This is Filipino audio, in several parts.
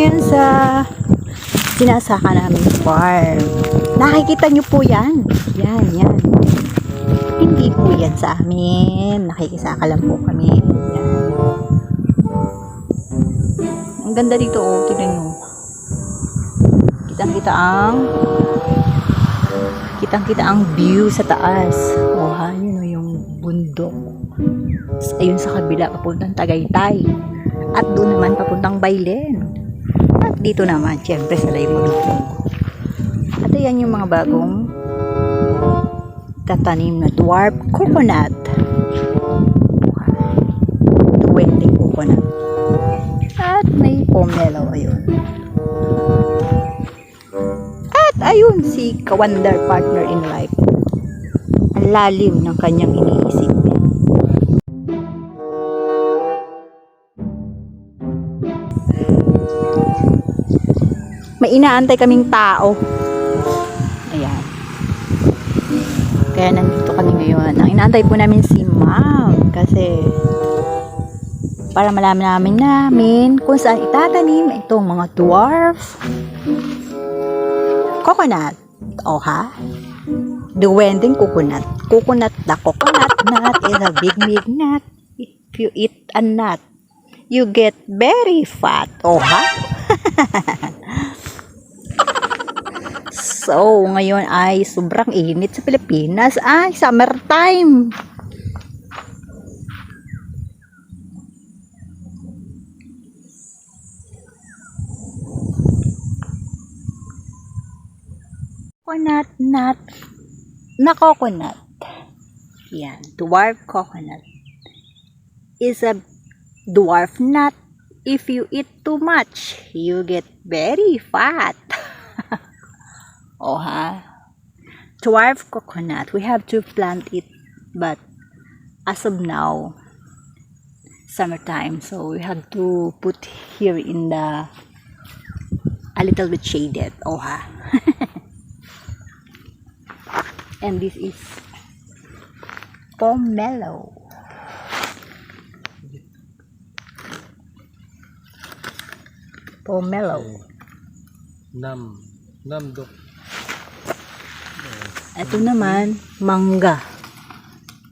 ngayon sa sinasaka namin farm. Nakikita nyo po yan. Yan, yan. Hindi po yan sa amin. Nakikisaka lang po kami. Yan. Ang ganda dito, oh. Tignan nyo. Kitang-kita ang view sa taas. Oh, ha, yun o, yung bundok. Ayun sa kabila, papuntang Tagaytay. At doon naman, papuntang Baylen. At dito naman, syempre, sa Laymalubog. At ayan yung mga bagong tatanim na dwarf coconut. Duwending coconut. At may pomelo, ayun. At ayun, si Kawandar partner in life. Ang lalim ng kanyang iniisip. May inaantay kaming tao. Ayan. Kaya nandito kami ngayon. Ang inaantay po namin si Ma'am. Kasi para malaman namin kung saan itatanim itong mga dwarf coconut. O ha? Duwending coconut. Coconut, the coconut nut is a big nut. If you eat a nut, you get very fat. O ha? So, ngayon ay sobrang init sa Pilipinas. Ay, summertime. Coconut nut na coconut. Yan, dwarf coconut is a dwarf nut. If you eat too much, you get very fat. Oh, ha? Dwarf coconut. We have to plant it, but as of now, summertime, so we have to put here in the a little bit shaded. Oh, ha? And this is pomelo. Pomelo. Namdok. Ito naman, mangga.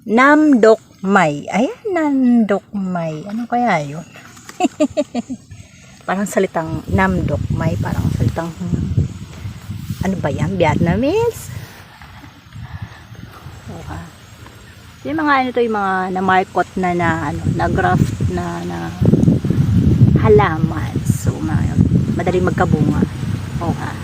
Namdokmay. Ayan, namdokmay. Ano kaya yun? Parang salitang namdokmay. Parang salitang, ano ba yan? Vietnamese? Okay. Yung mga ano to, yung mga na-markot na na-graft na halaman. So, madaling magkabunga. Okay.